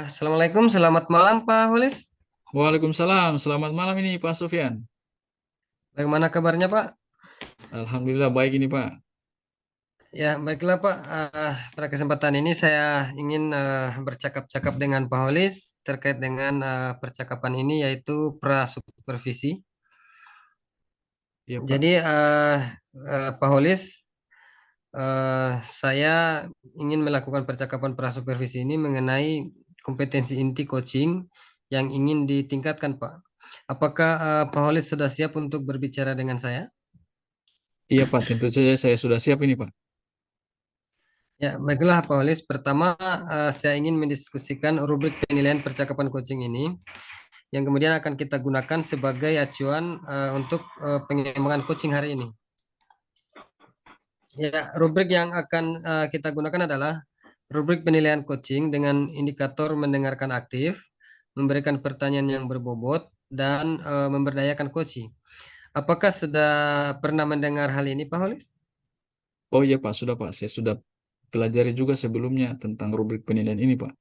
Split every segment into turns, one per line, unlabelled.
Ya, Assalamualaikum, selamat malam Pak Hulis.
Waalaikumsalam, selamat malam ini Pak Sofyan.
Bagaimana kabarnya Pak?
Alhamdulillah baik ini Pak.
Ya, baiklah Pak. Pada kesempatan ini saya ingin bercakap-cakap dengan Pak Hulis terkait dengan percakapan ini yaitu prasupervisi.
Iya Pak.
Jadi Pak Hulis, saya ingin melakukan percakapan prasupervisi ini mengenai kompetensi inti coaching yang ingin ditingkatkan Pak. Apakah Pak Hulis sudah siap untuk berbicara dengan saya?
Iya Pak, tentu saja saya sudah siap ini Pak.
Ya, baiklah Pak Olis. Pertama, saya ingin mendiskusikan rubrik penilaian percakapan coaching ini, yang kemudian akan kita gunakan sebagai acuan untuk pengembangan coaching hari ini. Ya, rubrik yang akan kita gunakan adalah rubrik penilaian coaching dengan indikator mendengarkan aktif, memberikan pertanyaan yang berbobot, dan memberdayakan coaching. Apakah sudah pernah mendengar hal ini, Pak Holis?
Oh iya Pak, sudah Pak. Saya sudah pelajari juga sebelumnya tentang rubrik penilaian ini Pak.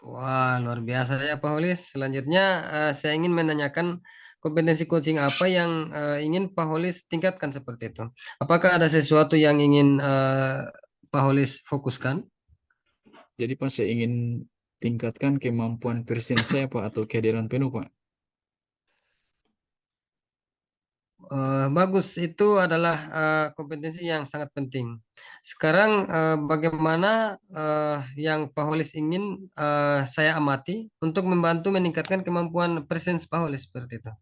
Wah, luar biasa ya Pak Holis. Selanjutnya, saya ingin menanyakan kompetensi coaching apa yang ingin Pak Holis tingkatkan seperti itu. Apakah ada sesuatu yang ingin Pak Holis fokuskan?
Jadi Pak, saya ingin tingkatkan kemampuan presiden saya Pak atau kehadiran penuh Pak.
Bagus, itu adalah kompetensi yang sangat penting. Sekarang, bagaimana yang Pak Holis ingin saya amati untuk membantu meningkatkan kemampuan presence Pak Holis seperti itu.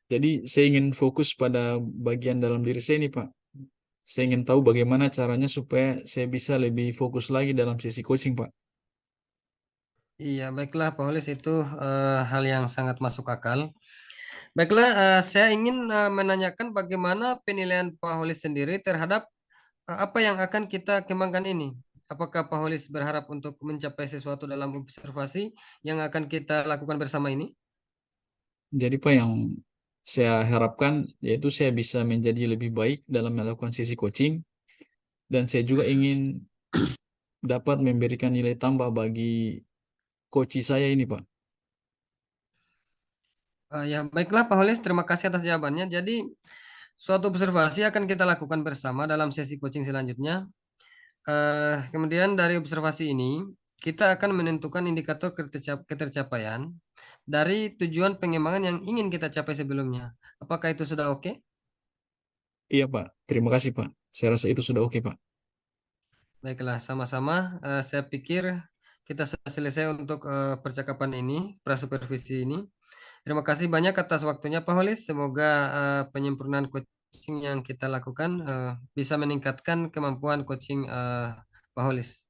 Jadi saya ingin fokus pada bagian dalam diri saya ini Pak. Saya ingin tahu bagaimana caranya supaya saya bisa lebih fokus lagi dalam sesi coaching Pak.
Iya, baiklah Pak Holis, itu hal yang sangat masuk akal. Baiklah, saya ingin menanyakan bagaimana penilaian Pak Holis sendiri terhadap apa yang akan kita kembangkan ini. Apakah Pak Holis berharap untuk mencapai sesuatu dalam observasi yang akan kita lakukan bersama ini?
Jadi Pak, yang saya harapkan yaitu saya bisa menjadi lebih baik dalam melakukan sesi coaching, dan saya juga ingin dapat memberikan nilai tambah bagi coach saya ini, Pak.
Ya, baiklah Pak Holis, terima kasih atas jawabannya. Jadi, suatu observasi akan kita lakukan bersama dalam sesi coaching selanjutnya. Kemudian dari observasi ini, kita akan menentukan indikator ketercapaian dari tujuan pengembangan yang ingin kita capai sebelumnya. Apakah itu sudah oke?
Iya, Pak. Terima kasih, Pak. Saya rasa itu sudah oke, Pak.
Baiklah, sama-sama. Saya pikir kita sudah selesai untuk percakapan ini, prasupervisi ini. Terima kasih banyak atas waktunya, Pak Holis. Semoga penyempurnaan coaching yang kita lakukan bisa meningkatkan kemampuan coaching Pak Holis.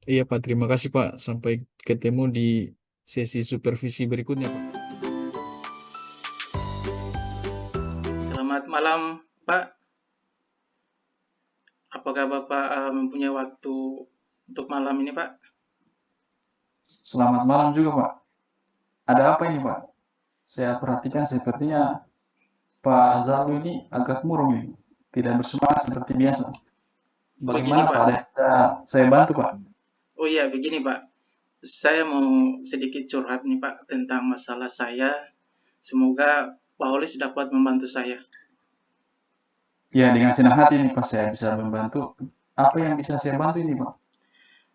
Iya, Pak. Terima kasih, Pak. Sampai ketemu di sesi supervisi berikutnya, Pak.
Selamat malam, Pak. Apakah Bapak mempunyai waktu untuk malam ini, Pak?
Selamat malam juga, Pak. Ada apa ini, Pak? Saya perhatikan sepertinya Pak Zalu ini agak murung ini. Tidak bersemangat seperti biasa.
Begini,
Bagaimana, Pak?
Pak.
Ada yang bisa saya bantu, Pak?
Oh iya, begini, Pak. Saya mau sedikit curhat nih, Pak, tentang masalah saya. Semoga Pak Holis dapat membantu saya.
Ya, dengan senang hati nih, Pak, saya bisa membantu. Apa yang bisa saya bantu ini, Pak?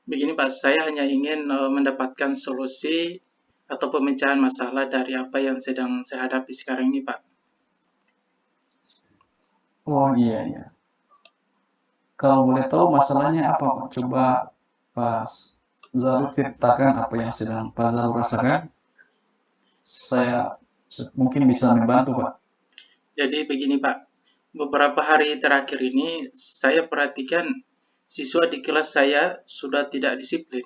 Begini, Pak, saya hanya ingin mendapatkan solusi atau pemecahan masalah dari apa yang sedang saya hadapi sekarang ini, Pak.
Oh iya, iya. Kalau boleh tahu masalahnya apa, Pak? Coba Pak Zalu ceritakan apa yang sedang Pak Zalu rasakan. Saya mungkin bisa membantu, Pak.
Jadi begini, Pak. Beberapa hari terakhir ini saya perhatikan siswa di kelas saya sudah tidak disiplin,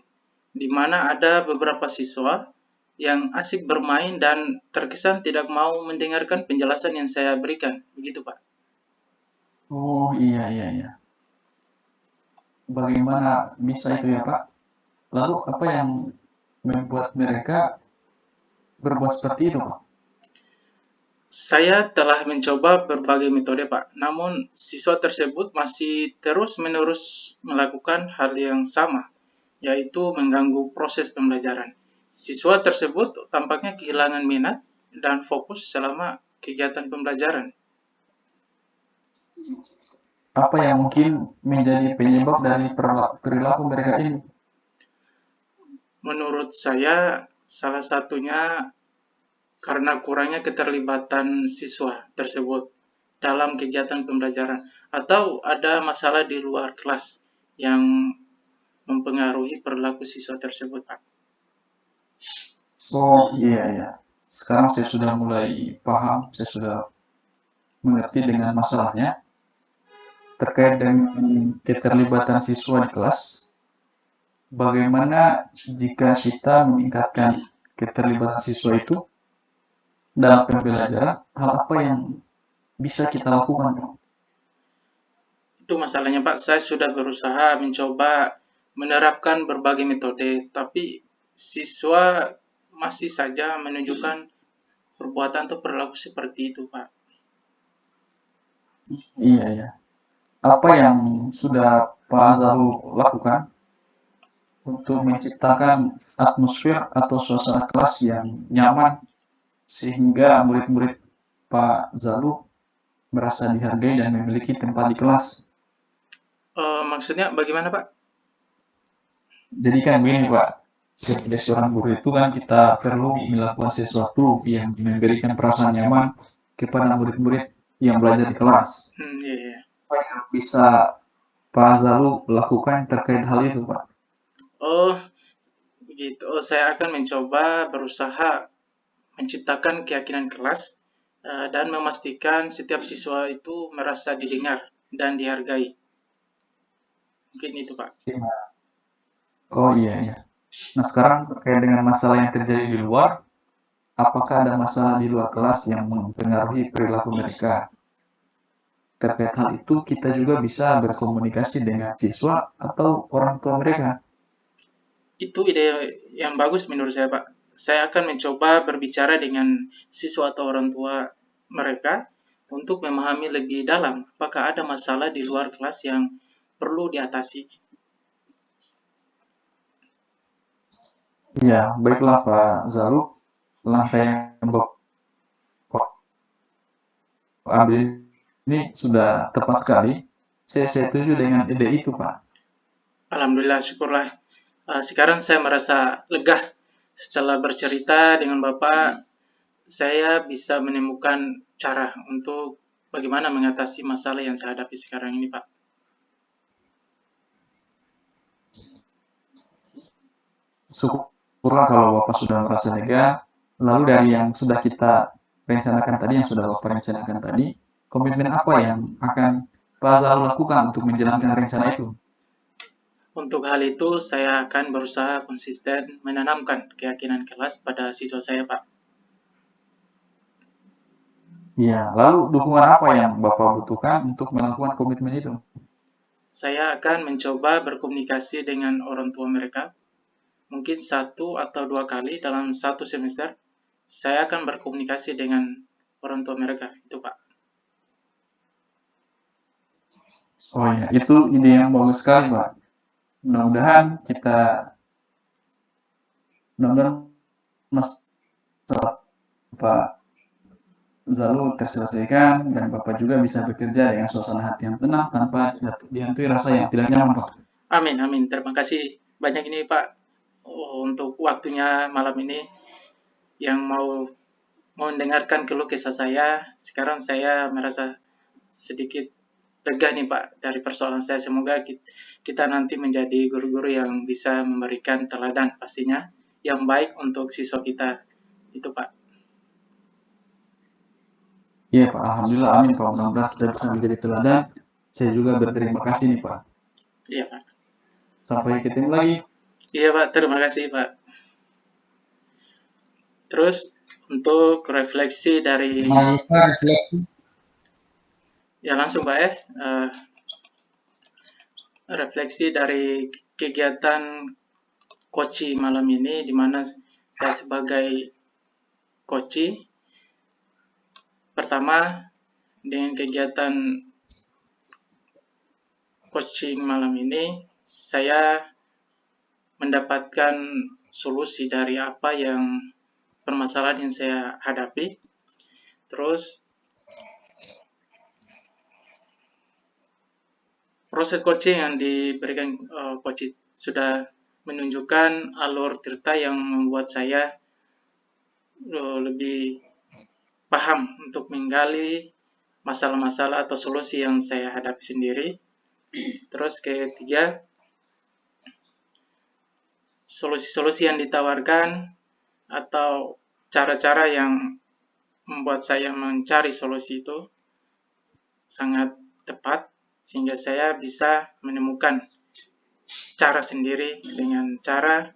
di mana ada beberapa siswa yang asik bermain dan terkesan tidak mau mendengarkan penjelasan yang saya berikan. Begitu, Pak.
Oh iya, iya, iya. Bagaimana bisa itu ya, Pak? Lalu apa yang membuat mereka berbuat seperti itu, Pak?
Saya telah mencoba berbagai metode, Pak. Namun, siswa tersebut masih terus-menerus melakukan hal yang sama. yaitu mengganggu proses pembelajaran. Siswa tersebut tampaknya kehilangan minat dan fokus selama kegiatan pembelajaran.
Apa yang mungkin menjadi penyebab dari perilaku mereka ini?
Menurut saya, salah satunya karena kurangnya keterlibatan siswa tersebut dalam kegiatan pembelajaran, atau ada masalah di luar kelas yang mempengaruhi perilaku siswa tersebut, Pak.
Oh iya ya. Sekarang saya sudah mulai paham, saya sudah mengerti dengan masalahnya terkait dengan keterlibatan siswa di kelas. Bagaimana jika kita meningkatkan keterlibatan siswa itu dalam pembelajaran, hal apa yang bisa kita lakukan?
Itu masalahnya, Pak. Saya sudah berusaha mencoba menerapkan berbagai metode, tapi siswa masih saja menunjukkan perbuatan atau perilaku seperti itu, Pak.
Iya ya. Apa yang sudah Pak Azaru lakukan untuk menciptakan atmosfer atau suasana kelas yang nyaman sehingga murid-murid Pak Zalu merasa dihargai dan memiliki tempat di kelas?
Maksudnya bagaimana, Pak?
Jadi kan begini Pak, sebagai seorang guru itu kan kita perlu melakukan sesuatu yang memberikan perasaan nyaman kepada murid-murid yang belajar di kelas.
Iya, iya.
Apa yang bisa Pak Zalu lakukan terkait hal itu Pak?
Oh, begitu. Saya akan mencoba berusaha menciptakan keyakinan kelas dan memastikan setiap siswa itu merasa didengar dan dihargai. Mungkin itu, Pak.
Oh iya ya. Nah sekarang terkait dengan masalah yang terjadi di luar, apakah ada masalah di luar kelas yang mempengaruhi perilaku mereka? Terkait hal itu, kita juga bisa berkomunikasi dengan siswa atau orang tua mereka.
Itu ide yang bagus menurut saya, Pak. Saya akan mencoba berbicara dengan siswa atau orang tua mereka untuk memahami lebih dalam apakah ada masalah di luar kelas yang perlu diatasi.
Ya, baiklah Pak Zalu, langkah yang Bapak ambil ini sudah tepat sekali. Saya setuju dengan ide itu, Pak.
Alhamdulillah, syukurlah. Sekarang saya merasa lega setelah bercerita dengan Bapak. Saya bisa menemukan cara untuk bagaimana mengatasi masalah yang saya hadapi sekarang ini, Pak.
Syukurlah kalau Bapak sudah merasa lega. Lalu dari yang sudah kita rencanakan tadi, yang sudah Bapak rencanakan tadi, komitmen apa yang akan Pak Zalu lakukan untuk menjalankan rencana itu?
Untuk hal itu, saya akan berusaha konsisten menanamkan keyakinan kelas pada siswa saya, Pak.
Ya, lalu dukungan apa yang Bapak butuhkan untuk melakukan komitmen itu?
Saya akan mencoba berkomunikasi dengan orang tua mereka, mungkin 1 atau 2 kali dalam 1 semester. Saya akan berkomunikasi dengan orang tua mereka, itu Pak.
Oh ya, itu ide yang bagus sekali, Pak. Mudah-mudahan masalah Pak Zalu terselesaikan dan Bapak juga bisa bekerja dengan suasana hati yang tenang tanpa dihantui rasa yang tidak nyaman, Pak.
Amin, amin. Terima kasih banyak ini Pak untuk waktunya malam ini yang mau mendengarkan keluh kesah saya. Sekarang saya merasa sedikit lega nih Pak dari persoalan saya. Semoga kita nanti menjadi guru-guru yang bisa memberikan teladan pastinya yang baik untuk siswa kita. Itu Pak.
Iya Pak, Alhamdulillah, amin Pak. Mudah-mudahan kita bisa menjadi teladan. Saya juga berterima kasih nih Pak.
Iya Pak.
Sampai ketemu lagi.
Iya Pak, terima kasih Pak. Terus untuk refleksi dari
refleksi.
ya langsung Pak ya. Refleksi dari kegiatan Koci malam ini di mana saya sebagai Koci. Pertama, dengan kegiatan coaching malam ini, saya mendapatkan solusi dari apa yang permasalahan yang saya hadapi. Terus proses coaching yang diberikan coach sudah menunjukkan alur cerita yang membuat saya lebih paham untuk menggali masalah-masalah atau solusi yang saya hadapi sendiri. Terus ketiga, solusi-solusi yang ditawarkan atau cara-cara yang membuat saya mencari solusi itu sangat tepat sehingga saya bisa menemukan cara sendiri dengan cara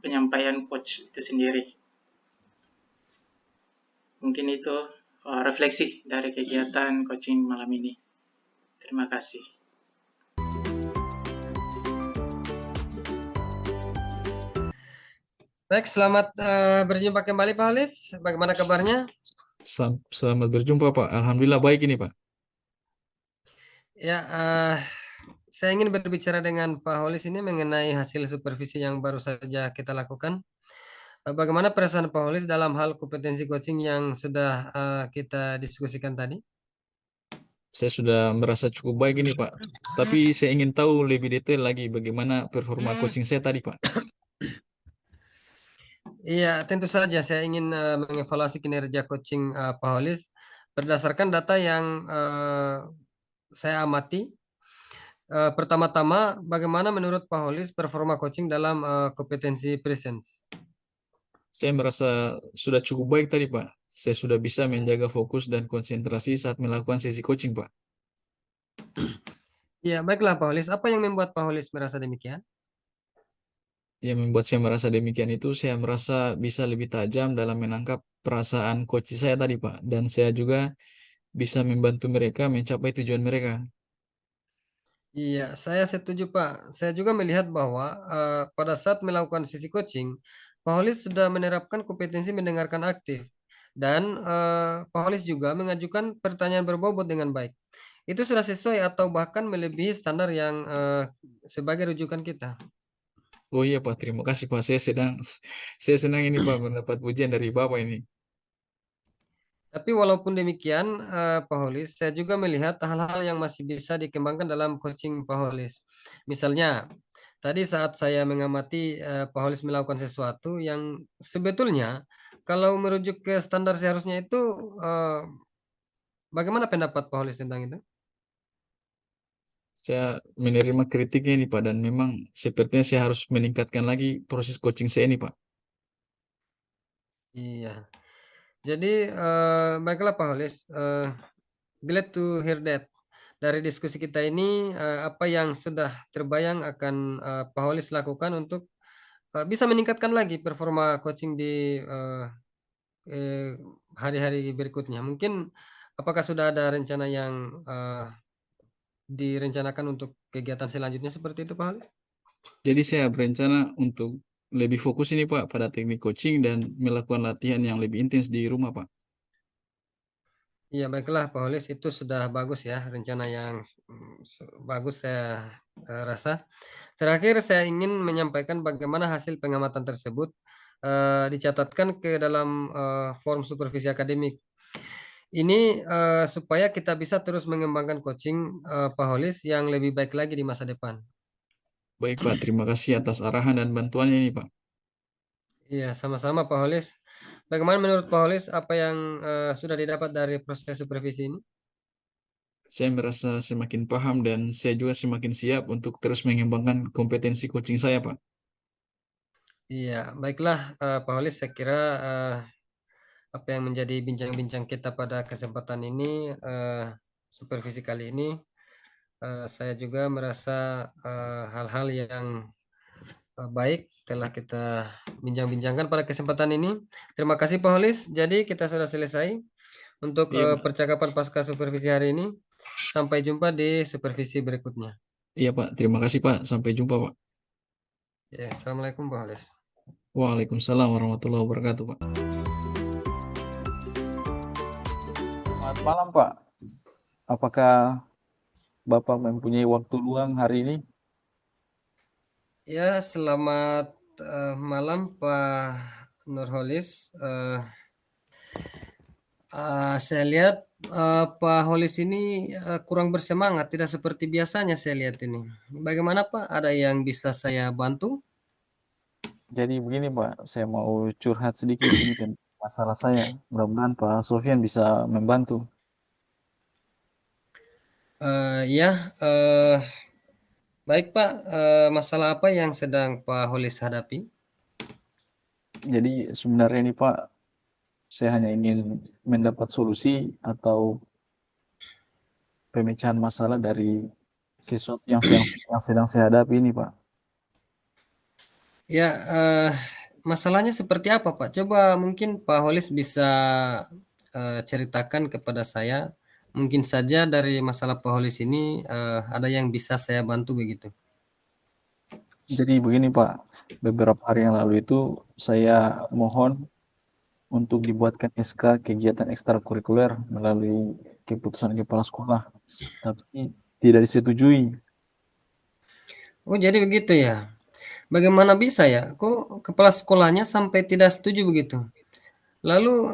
penyampaian coach itu sendiri. Mungkin itu refleksi dari kegiatan coaching malam ini. Terima kasih.
Baik, selamat berjumpa kembali Pak Holis. Bagaimana kabarnya?
Selamat berjumpa Pak. Alhamdulillah baik ini Pak.
Ya, saya ingin berbicara dengan Pak Holis ini mengenai hasil supervisi yang baru saja kita lakukan. Bagaimana perasaan Pak Holis dalam hal kompetensi coaching yang sudah kita diskusikan tadi?
Saya sudah merasa cukup baik ini Pak. Tapi saya ingin tahu lebih detail lagi bagaimana performa coaching saya tadi Pak.
Iya, tentu saja saya ingin mengevaluasi kinerja coaching Pak Holis berdasarkan data yang saya amati. Pertama-tama, bagaimana menurut Pak Holis performa coaching dalam kompetensi presence?
Saya merasa sudah cukup baik tadi Pak. Saya sudah bisa menjaga fokus dan konsentrasi saat melakukan sesi coaching Pak.
Ya, baiklah Pak Holis. Apa yang membuat Pak Holis merasa demikian?
Yang membuat saya merasa demikian itu saya merasa bisa lebih tajam dalam menangkap perasaan coach saya tadi Pak. Dan saya juga bisa membantu mereka mencapai tujuan mereka.
Iya, saya setuju Pak. Saya juga melihat bahwa pada saat melakukan sesi coaching, Pak Holis sudah menerapkan kompetensi mendengarkan aktif. Dan Pak Holis juga mengajukan pertanyaan berbobot dengan baik. Itu sudah sesuai atau bahkan melebihi standar yang sebagai rujukan kita.
Oh iya Pak, terima kasih Pak. Saya senang ini Pak mendapat pujian dari Bapak ini.
Tapi walaupun demikian, Pak Holis, saya juga melihat hal-hal yang masih bisa dikembangkan dalam coaching Pak Holis. Misalnya, tadi saat saya mengamati Pak Holis melakukan sesuatu yang sebetulnya kalau merujuk ke standar seharusnya itu, bagaimana pendapat Pak Holis tentang itu?
Saya menerima kritiknya ini Pak dan memang sepertinya saya harus meningkatkan lagi proses coaching saya ini Pak.
Iya. Jadi, baiklah Pak Holis, glad to hear that. Dari diskusi kita ini, apa yang sudah terbayang akan Pak Holis lakukan untuk bisa meningkatkan lagi performa coaching di hari-hari berikutnya. Mungkin apakah sudah ada rencana yang direncanakan untuk kegiatan selanjutnya seperti itu, Pak Halis?
Jadi saya berencana untuk lebih fokus ini Pak pada teknik coaching dan melakukan latihan yang lebih intens di rumah Pak.
Iya, baiklah Pak Holis, itu sudah bagus ya, rencana yang bagus saya rasa. Terakhir saya ingin menyampaikan bagaimana hasil pengamatan tersebut dicatatkan ke dalam form supervisi akademik. Ini supaya kita bisa terus mengembangkan coaching Pak Holis yang lebih baik lagi di masa depan.
Baik Pak, terima kasih atas arahan dan bantuannya ini Pak.
Iya, sama-sama Pak Holis. Bagaimana menurut Pak Holis apa yang sudah didapat dari proses supervisi ini?
Saya merasa semakin paham dan saya juga semakin siap untuk terus mengembangkan kompetensi coaching saya Pak.
Iya, baiklah Pak Holis, saya kira apa yang menjadi bincang-bincang kita pada kesempatan ini, supervisi kali ini, saya juga merasa hal-hal yang baik telah kita bincang-bincangkan pada kesempatan ini. Terima kasih Pak Holis. Jadi kita sudah selesai untuk
Iya Pak.
percakapan pasca supervisi hari ini. Sampai jumpa di supervisi berikutnya.
Iya Pak, terima kasih Pak. Sampai jumpa Pak.
Ya, Assalamualaikum Pak Holis.
Waalaikumsalam warahmatullahi wabarakatuh Pak. Selamat malam Pak. Apakah Bapak mempunyai waktu luang hari ini?
Ya, selamat malam Pak Nurholis. Saya lihat Pak Holis ini kurang bersemangat, tidak seperti biasanya saya lihat ini. Bagaimana Pak? Ada yang bisa saya bantu?
Jadi begini Pak, saya mau curhat sedikit ini tentang masalah saya. Mudah-mudahan Pak Sofian bisa membantu.
Ya, baik Pak. Masalah apa yang sedang Pak Holis hadapi?
Jadi sebenarnya ini Pak, saya hanya ingin mendapat solusi atau pemecahan masalah dari sesuatu yang sedang saya hadapi ini Pak.
Ya, masalahnya seperti apa Pak? Coba mungkin Pak Holis bisa ceritakan kepada saya. Mungkin saja dari masalah Pak Holis ini ada yang bisa saya bantu begitu.
Jadi begini Pak, beberapa hari yang lalu itu saya mohon untuk dibuatkan SK kegiatan ekstrakurikuler melalui keputusan kepala sekolah, tapi tidak disetujui.
Oh, jadi begitu ya. Bagaimana bisa ya? Kok kepala sekolahnya sampai tidak setuju begitu? Lalu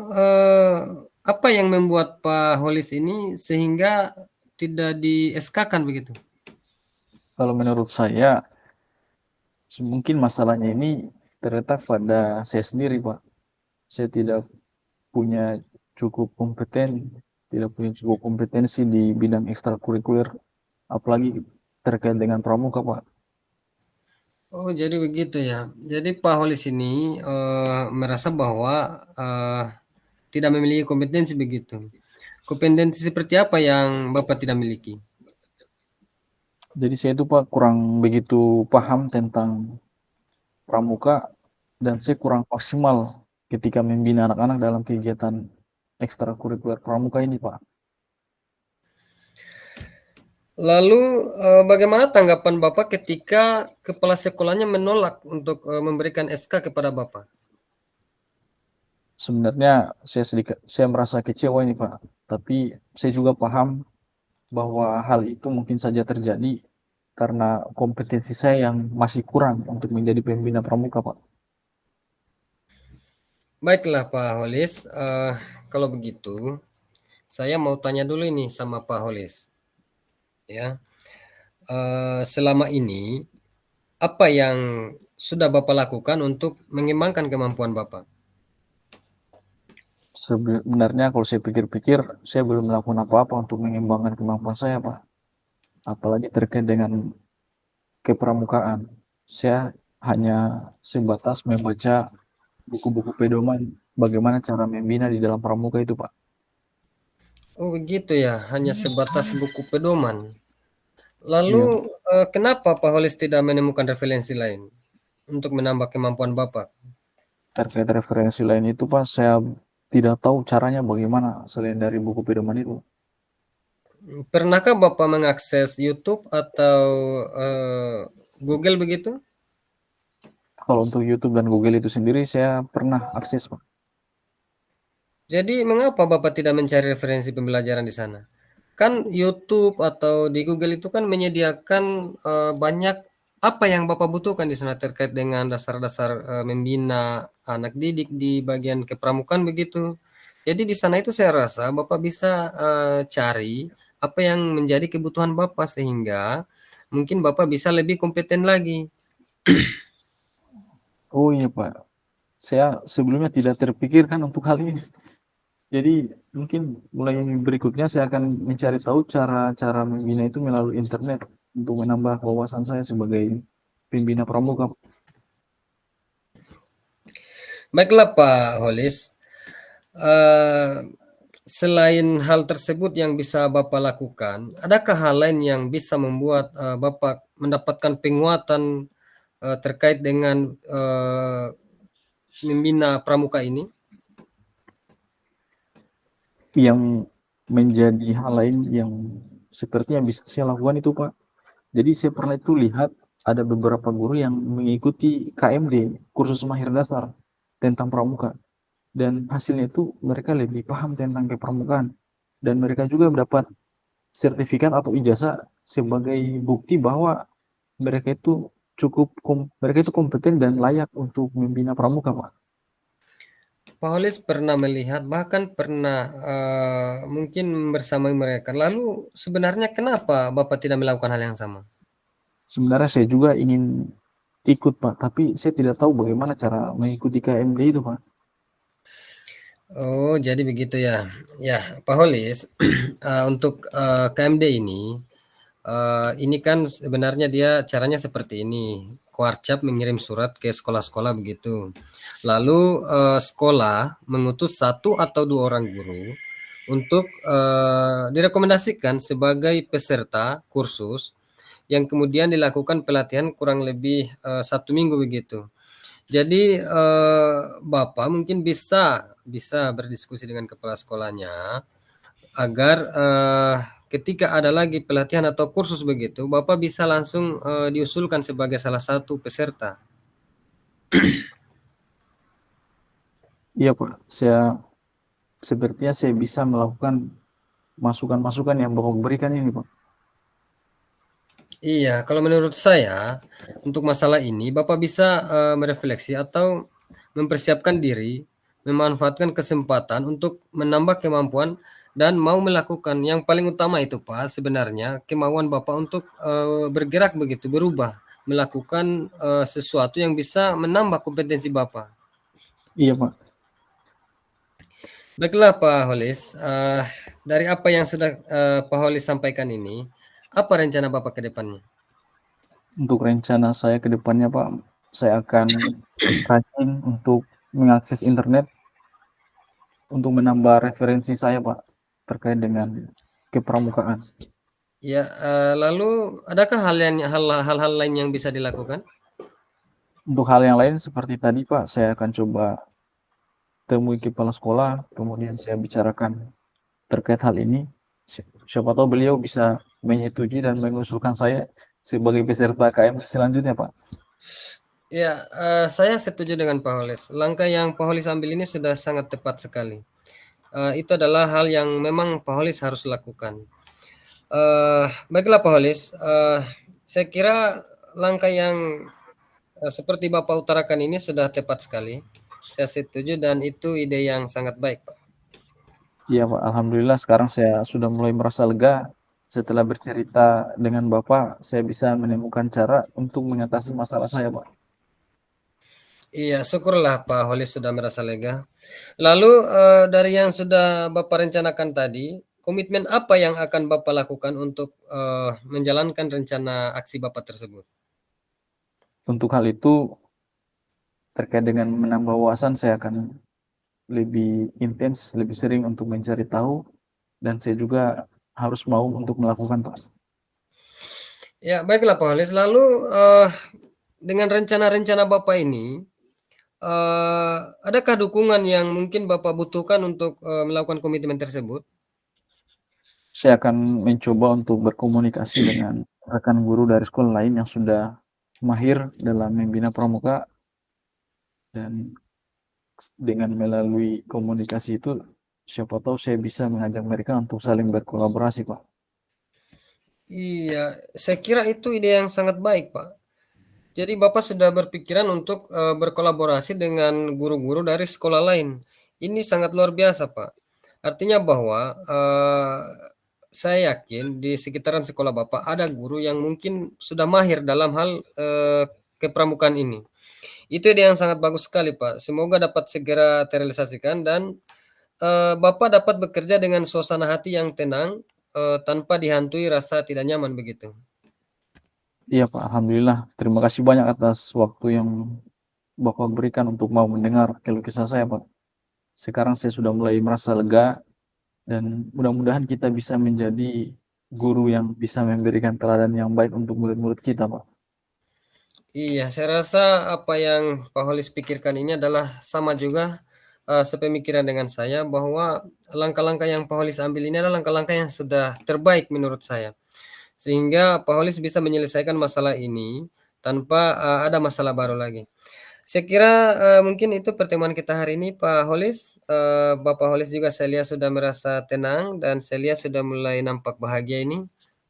apa yang membuat Pak Holis ini sehingga tidak di SK-kan begitu?
Kalau menurut saya, mungkin masalahnya ini terletak pada saya sendiri, Pak. Saya tidak punya cukup kompeten, tidak punya cukup kompetensi di bidang ekstrakurikuler, apalagi terkait dengan pramuka, Pak.
Oh, jadi begitu ya. Jadi Pak Holis ini merasa bahwa tidak memiliki kompetensi begitu. Kompetensi seperti apa yang Bapak tidak miliki?
Jadi saya itu, Pak, kurang begitu paham tentang pramuka dan saya kurang maksimal ketika membina anak-anak dalam kegiatan ekstrakurikuler pramuka ini, Pak.
Lalu bagaimana tanggapan Bapak ketika kepala sekolahnya menolak untuk memberikan SK kepada Bapak?
Sebenarnya saya merasa kecewa ini Pak, tapi saya juga paham bahwa hal itu mungkin saja terjadi karena kompetensi saya yang masih kurang untuk menjadi pembina pramuka Pak.
Baiklah Pak Holis, kalau begitu saya mau tanya dulu ini sama Pak Holis, ya. Selama ini apa yang sudah Bapak lakukan untuk mengembangkan kemampuan Bapak?
Sebenarnya kalau saya pikir-pikir, saya belum melakukan apa-apa untuk mengembangkan kemampuan saya Pak, apalagi terkait dengan kepramukaan. Saya hanya sebatas membaca buku-buku pedoman bagaimana cara membina di dalam pramuka itu Pak.
Oh begitu ya, hanya sebatas buku pedoman.
Iya.
Lalu kenapa Pak Holis tidak menemukan referensi lain untuk menambah kemampuan Bapak?
Terkait referensi lain itu Pak, saya tidak tahu caranya bagaimana selain dari buku pedoman itu.
Pernahkah Bapak mengakses YouTube atau Google begitu?
Kalau untuk YouTube dan Google itu sendiri saya pernah akses Pak.
Jadi mengapa Bapak tidak mencari referensi pembelajaran di sana? Kan YouTube atau di Google itu kan menyediakan banyak apa yang Bapak butuhkan di sana terkait dengan dasar-dasar membina anak didik di bagian kepramukaan begitu. Jadi di sana itu saya rasa Bapak bisa cari apa yang menjadi kebutuhan Bapak sehingga mungkin Bapak bisa lebih kompeten lagi.
Oh iya Pak, saya sebelumnya tidak terpikirkan untuk hal ini. Jadi mungkin mulai berikutnya saya akan mencari tahu cara-cara membina itu melalui internet untuk menambah wawasan saya sebagai pembina pramuka.
Baiklah Pak Holis, eh, selain hal tersebut yang bisa Bapak lakukan, adakah hal lain yang bisa membuat Bapak mendapatkan penguatan terkait dengan membina pramuka ini?
Yang menjadi hal lain yang seperti yang bisa saya lakukan itu Pak. Jadi saya pernah itu lihat ada beberapa guru yang mengikuti KMD, kursus mahir dasar tentang pramuka. Dan hasilnya itu mereka lebih paham tentang kepramukaan. Dan mereka juga mendapat sertifikat atau ijazah sebagai bukti bahwa mereka itu mereka itu kompeten dan layak untuk membina pramuka, Pak.
Pak Holis pernah melihat, bahkan pernah mungkin bersamai mereka. Lalu sebenarnya kenapa Bapak tidak melakukan hal yang sama?
Sebenarnya saya juga ingin ikut, Pak, tapi saya tidak tahu bagaimana cara mengikuti KMD itu, Pak.
Oh, jadi begitu ya. Ya, Pak Holis, untuk KMD ini kan sebenarnya dia caranya seperti ini. Kuarcap mengirim surat ke sekolah-sekolah begitu. Lalu sekolah mengutus 1 atau 2 orang guru untuk direkomendasikan sebagai peserta kursus yang kemudian dilakukan pelatihan kurang lebih 1 minggu begitu. Jadi Bapak mungkin bisa berdiskusi dengan kepala sekolahnya agar ketika ada lagi pelatihan atau kursus begitu, Bapak bisa langsung diusulkan sebagai salah satu peserta.
Iya, Pak. Sepertinya saya bisa melakukan masukan-masukan yang Bapak berikan ini, Pak.
Iya, kalau menurut saya untuk masalah ini Bapak bisa merefleksi atau mempersiapkan diri, memanfaatkan kesempatan untuk menambah kemampuan dan mau melakukan yang paling utama itu Pak, sebenarnya kemauan Bapak untuk bergerak begitu, berubah, melakukan sesuatu yang bisa menambah kompetensi Bapak.
Iya, Pak.
Baiklah Pak Holis, dari apa yang sudah Pak Holis sampaikan ini, apa rencana Bapak ke depannya?
Untuk rencana saya ke depannya, Pak, saya akan rajin untuk mengakses internet untuk menambah referensi saya, Pak, terkait dengan kepramukaan.
Ya, lalu adakah hal-hal lain yang bisa dilakukan?
Untuk hal yang lain seperti tadi, Pak, saya akan coba temui kepala sekolah, kemudian saya bicarakan terkait hal ini. Siapa tahu beliau bisa menyetujui dan mengusulkan saya sebagai peserta KM selanjutnya, Pak.
Ya, saya setuju dengan Pak Holis. Langkah yang Pak Holis ambil ini sudah sangat tepat sekali. Itu adalah hal yang memang Pak Holis harus lakukan. Baiklah Pak Holis, saya kira langkah yang seperti Bapak utarakan ini sudah tepat sekali. Saya setuju dan itu ide yang sangat baik, Pak.
Iya, Pak. Alhamdulillah sekarang saya sudah mulai merasa lega. Setelah bercerita dengan Bapak, saya bisa menemukan cara untuk mengatasi masalah saya, Pak.
Iya, syukurlah Pak Holis sudah merasa lega. Lalu dari yang sudah Bapak rencanakan tadi, komitmen apa yang akan Bapak lakukan untuk menjalankan rencana aksi Bapak tersebut?
Untuk hal itu, terkait dengan menambah wawasan, saya akan lebih intens, lebih sering untuk mencari tahu, dan saya juga harus mau untuk melakukan, Pak.
Ya, baiklah Pak Holis. Lalu dengan rencana-rencana Bapak ini, adakah dukungan yang mungkin Bapak butuhkan untuk melakukan komitmen tersebut?
Saya akan mencoba untuk berkomunikasi dengan rekan guru dari sekolah lain yang sudah mahir dalam membina pramuka, dan dengan melalui komunikasi itu, siapa tahu saya bisa mengajak mereka untuk saling berkolaborasi, Pak.
Iya, saya kira itu ide yang sangat baik, Pak. Jadi Bapak sudah berpikiran untuk berkolaborasi dengan guru-guru dari sekolah lain. Ini sangat luar biasa, Pak. Artinya bahwa saya yakin di sekitaran sekolah Bapak ada guru yang mungkin sudah mahir dalam hal kepramukaan ini. Itu ide yang sangat bagus sekali, Pak. Semoga dapat segera terrealisasikan dan Bapak dapat bekerja dengan suasana hati yang tenang tanpa dihantui rasa tidak nyaman begitu.
Iya, Pak. Alhamdulillah. Terima kasih banyak atas waktu yang Bapak berikan untuk mau mendengar keluh kesah saya, Pak. Sekarang saya sudah mulai merasa lega, dan mudah-mudahan kita bisa menjadi guru yang bisa memberikan teladan yang baik untuk murid-murid kita, Pak.
Iya, saya rasa apa yang Pak Holis pikirkan ini adalah sama juga sepemikiran dengan saya bahwa langkah-langkah yang Pak Holis ambil ini adalah langkah-langkah yang sudah terbaik menurut saya. Sehingga Pak Holis bisa menyelesaikan masalah ini tanpa ada masalah baru lagi. Saya kira mungkin itu pertemuan kita hari ini Pak Holis. Bapak Holis juga saya lihat sudah merasa tenang dan saya lihat sudah mulai nampak bahagia ini.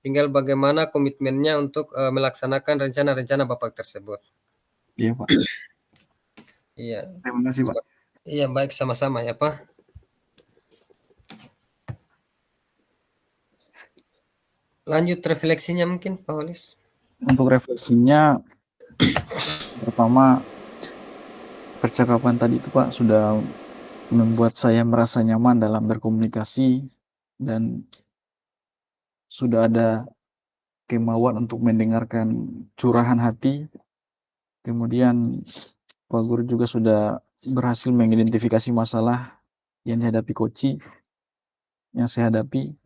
tinggal bagaimana komitmennya untuk melaksanakan rencana-rencana Bapak tersebut.
Iya, Pak.
Iya.
Terima kasih, Pak.
Iya, baik, sama-sama ya, Pak. Lanjut refleksinya mungkin, Pak Holis.
Untuk refleksinya, pertama, percakapan tadi itu, Pak, sudah membuat saya merasa nyaman dalam berkomunikasi dan sudah ada kemauan untuk mendengarkan curahan hati. Kemudian Pak Guru juga sudah berhasil mengidentifikasi masalah yang dihadapi Koci, yang saya hadapi.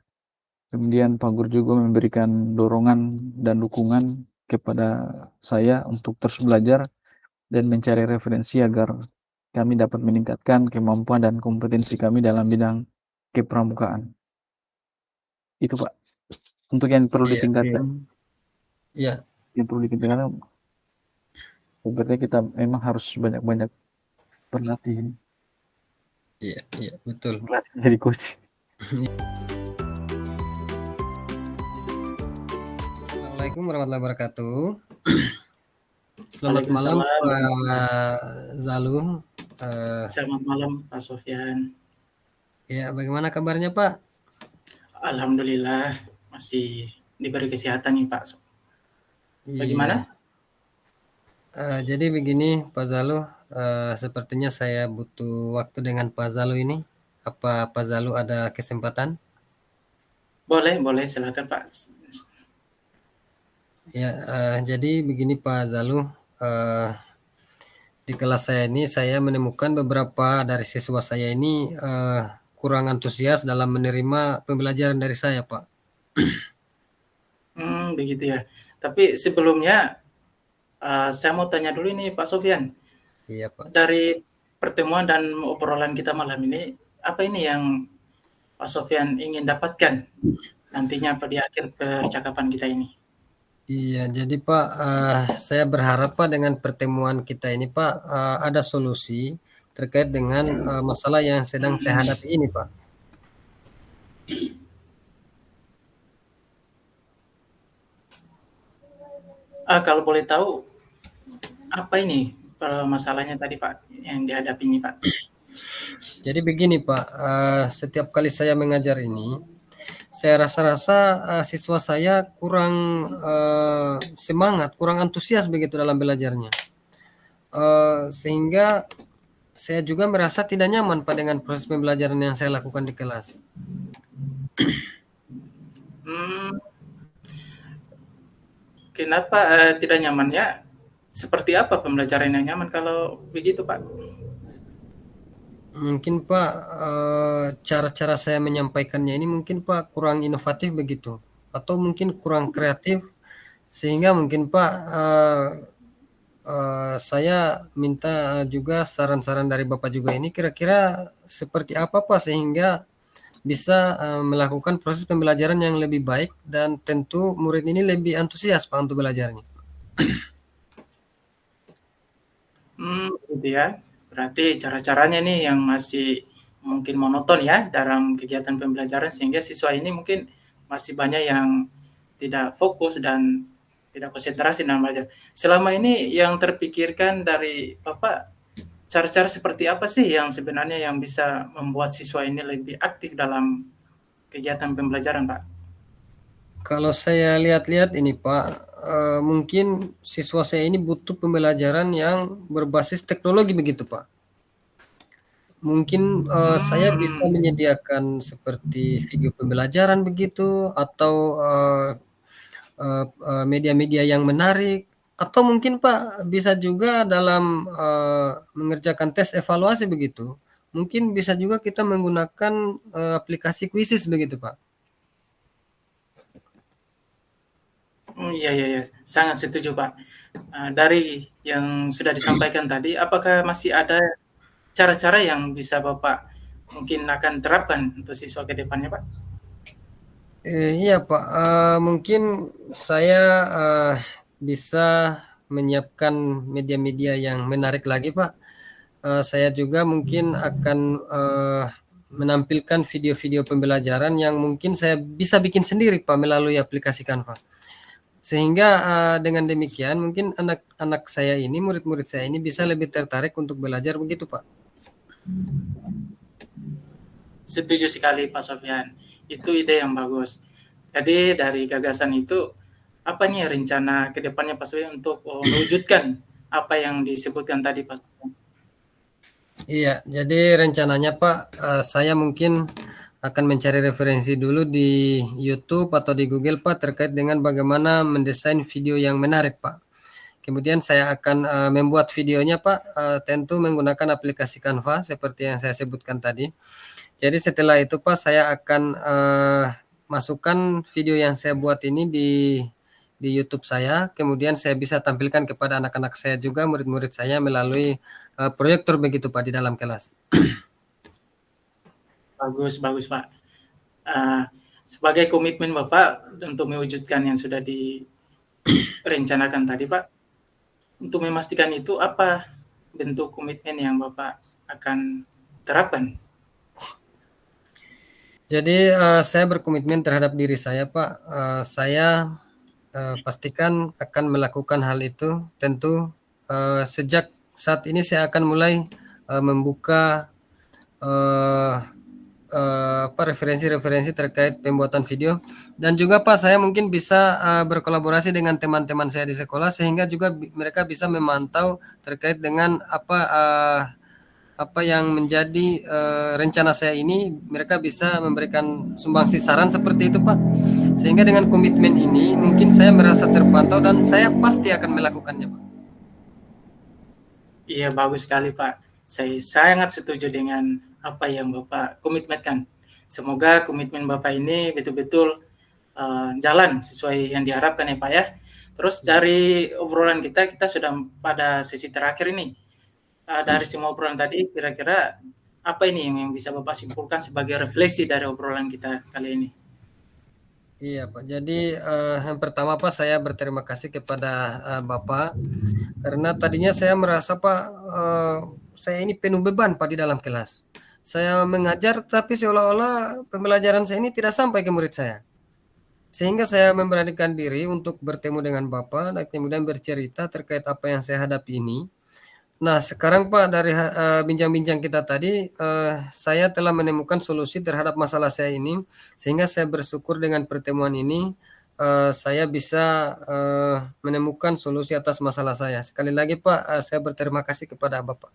Kemudian Pak Guru juga memberikan dorongan dan dukungan kepada saya untuk terus belajar dan mencari referensi agar kami dapat meningkatkan kemampuan dan kompetensi kami dalam bidang kepramukaan. Itu, Pak. Untuk yang perlu
Iya.
ditingkatkan,
Iya.
yang perlu ditingkatkan, sebenarnya kita memang harus banyak-banyak berlatih.
Iya, iya, betul.
Berlatih jadi coach.
Assalamualaikum warahmatullahi wabarakatuh. Selamat malam
Waalaikumsalam.
Pak Zalum.
Selamat malam Pak Sofyan.
Ya, bagaimana kabarnya Pak?
Alhamdulillah masih diberi kesehatan nih Pak. Bagaimana?
Iya. Jadi begini Pak Zalu, sepertinya saya butuh waktu dengan Pak Zalu ini. Apa Pak Zalu ada kesempatan?
Boleh, silakan Pak.
Ya, jadi begini Pak Zalu, di kelas saya ini saya menemukan beberapa dari siswa saya ini kurang antusias dalam menerima pembelajaran dari saya, Pak.
Begitu ya. Tapi sebelumnya saya mau tanya dulu nih Pak Sofyan.
Iya, Pak.
Dari pertemuan dan obrolan kita malam ini, apa ini yang Pak Sofyan ingin dapatkan nantinya di akhir percakapan kita ini?
Iya, jadi Pak, saya berharap Pak dengan pertemuan kita ini Pak, ada solusi terkait dengan masalah yang sedang saya hadapi ini Pak.
Kalau boleh tahu, apa ini masalahnya tadi Pak yang dihadapi ini Pak?
Jadi begini Pak, setiap kali saya mengajar ini, saya rasa-rasa siswa saya kurang semangat, kurang antusias begitu dalam belajarnya. Sehingga saya juga merasa tidak nyaman Pak dengan proses pembelajaran yang saya lakukan di kelas.
Kenapa tidak nyamannya? Seperti apa pembelajaran yang nyaman kalau begitu Pak?
Mungkin Pak, cara-cara saya menyampaikannya ini mungkin Pak kurang inovatif begitu, atau mungkin kurang kreatif, sehingga mungkin Pak, saya minta juga saran-saran dari Bapak juga ini kira-kira seperti apa Pak sehingga bisa melakukan proses pembelajaran yang lebih baik dan tentu murid ini lebih antusias Pak untuk belajarnya.
Gitu ya. Berarti cara-caranya nih yang masih mungkin monoton ya dalam kegiatan pembelajaran sehingga siswa ini mungkin masih banyak yang tidak fokus dan tidak konsentrasi dalam belajar. Selama ini yang terpikirkan dari Bapak, cara-cara seperti apa sih yang sebenarnya yang bisa membuat siswa ini lebih aktif dalam kegiatan pembelajaran, Pak?
Kalau saya lihat-lihat ini Pak, mungkin siswa saya ini butuh pembelajaran yang berbasis teknologi begitu Pak. Mungkin saya bisa menyediakan seperti video pembelajaran begitu atau media-media yang menarik atau mungkin Pak bisa juga dalam mengerjakan tes evaluasi begitu. Mungkin bisa juga kita menggunakan aplikasi Quizzes begitu Pak.
Iya, iya, iya, sangat setuju, Pak. Dari yang sudah disampaikan tadi, apakah masih ada cara-cara yang bisa Bapak mungkin akan terapkan untuk siswa ke depannya, Pak?
Iya Pak, mungkin saya bisa menyiapkan media-media yang menarik lagi Pak. Saya juga mungkin akan menampilkan video-video pembelajaran yang mungkin saya bisa bikin sendiri Pak melalui aplikasi Canva. Sehingga dengan demikian mungkin anak-anak saya ini, murid-murid saya ini bisa lebih tertarik untuk belajar begitu Pak.
Setuju sekali Pak Sofyan. Itu ide yang bagus. Jadi dari gagasan itu apa nih rencana ke depannya Pak Sofyan untuk mewujudkan apa yang disebutkan tadi Pak Sofyan?
Iya, jadi rencananya Pak, saya mungkin akan mencari referensi dulu di YouTube atau di Google Pak terkait dengan bagaimana mendesain video yang menarik Pak. Kemudian saya akan membuat videonya Pak, tentu menggunakan aplikasi Canva seperti yang saya sebutkan tadi. Jadi setelah itu Pak, saya akan masukkan video yang saya buat ini di YouTube saya. Kemudian saya bisa tampilkan kepada anak-anak saya juga, murid-murid saya melalui proyektor begitu Pak di dalam kelas.
Bagus, bagus Pak. Sebagai komitmen Bapak untuk mewujudkan yang sudah direncanakan tadi Pak, untuk memastikan itu apa bentuk komitmen yang Bapak akan terapkan?
Jadi saya berkomitmen terhadap diri saya Pak. Saya pastikan akan melakukan hal itu. Tentu sejak saat ini saya akan mulai membuka referensi-referensi terkait pembuatan video, dan juga Pak saya mungkin bisa berkolaborasi dengan teman-teman saya di sekolah sehingga juga mereka bisa memantau terkait dengan apa yang menjadi rencana saya ini. Mereka bisa memberikan sumbangsi saran seperti itu Pak, sehingga dengan komitmen ini mungkin saya merasa terpantau dan saya pasti akan melakukannya Pak.
Iya, bagus sekali Pak. Saya sangat setuju dengan apa yang Bapak komitmenkan. Semoga komitmen Bapak ini betul-betul jalan sesuai yang diharapkan ya Pak ya. Terus dari obrolan kita sudah pada sesi terakhir ini. Dari semua obrolan tadi, kira-kira apa ini yang bisa Bapak simpulkan sebagai refleksi dari obrolan kita kali ini?
Iya Pak, jadi yang pertama Pak saya berterima kasih kepada Bapak, karena tadinya saya merasa Pak saya ini penuh beban Pak di dalam kelas. Saya mengajar tapi seolah-olah pembelajaran saya ini tidak sampai ke murid saya. Sehingga saya memberanikan diri untuk bertemu dengan Bapak dan kemudian bercerita terkait apa yang saya hadapi ini. Nah, sekarang Pak dari bincang-bincang kita tadi, saya telah menemukan solusi terhadap masalah saya ini, sehingga saya bersyukur dengan pertemuan ini, saya bisa menemukan solusi atas masalah saya. Sekali lagi Pak, saya berterima kasih kepada Bapak.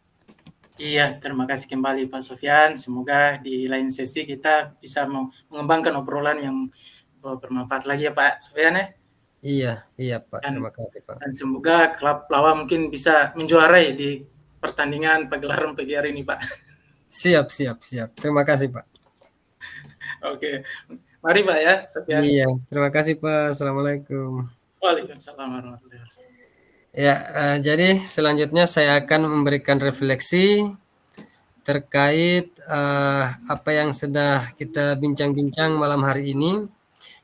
Iya, terima kasih kembali Pak Sofyan. Semoga di lain sesi kita bisa mengembangkan obrolan yang bermanfaat lagi ya Pak Sofyan ya.
Iya Pak,
Dan,
terima kasih Pak.
dan semoga klub Lawa mungkin bisa menjuarai di pertandingan pagelaran PGR ini Pak.
Siap. Terima kasih Pak.
Oke, mari Pak ya Sofyan.
Iya, terima kasih Pak. Assalamualaikum.
Waalaikumsalam warahmatullahi wabarakatuh.
Ya, jadi selanjutnya saya akan memberikan refleksi terkait apa yang sudah kita bincang-bincang malam hari ini.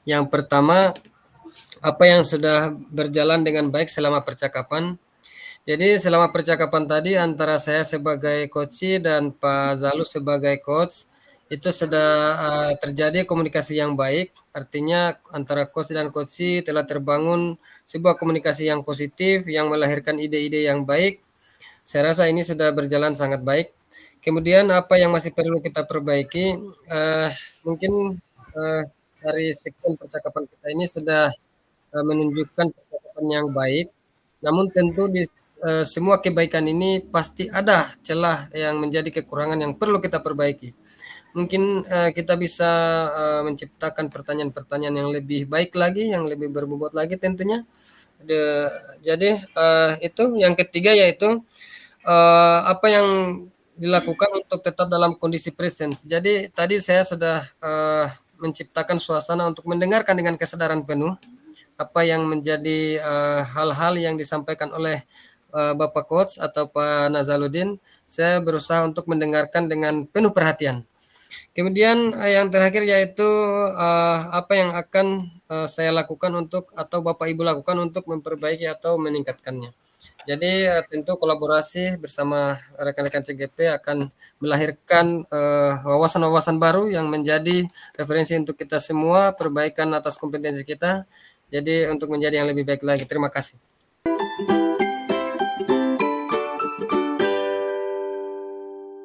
Yang pertama, apa yang sudah berjalan dengan baik selama percakapan. Jadi selama percakapan tadi antara saya sebagai coach dan Pak Zalu sebagai coach, itu sudah terjadi komunikasi yang baik. Artinya antara coach dan coach telah terbangun sebuah komunikasi yang positif yang melahirkan ide-ide yang baik. Saya rasa ini sudah berjalan sangat baik. Kemudian apa yang masih perlu kita perbaiki, mungkin dari sekian percakapan kita ini sudah menunjukkan percakapan yang baik. Namun tentu di semua kebaikan ini pasti ada celah yang menjadi kekurangan yang perlu kita perbaiki. Mungkin kita bisa menciptakan pertanyaan-pertanyaan yang lebih baik lagi, yang lebih berbobot lagi tentunya. Jadi itu yang ketiga yaitu apa yang dilakukan untuk tetap dalam kondisi presence. Jadi tadi saya sudah menciptakan suasana untuk mendengarkan dengan kesadaran penuh apa yang menjadi hal-hal yang disampaikan oleh Bapak Coach atau Pak Nazaluddin. Saya berusaha untuk mendengarkan dengan penuh perhatian. Kemudian yang terakhir yaitu apa yang akan saya lakukan untuk atau Bapak Ibu lakukan untuk memperbaiki atau meningkatkannya. Jadi tentu kolaborasi bersama rekan-rekan CGP akan melahirkan wawasan-wawasan baru yang menjadi referensi untuk kita semua, perbaikan atas kompetensi kita. Jadi untuk menjadi yang lebih baik lagi. Terima kasih.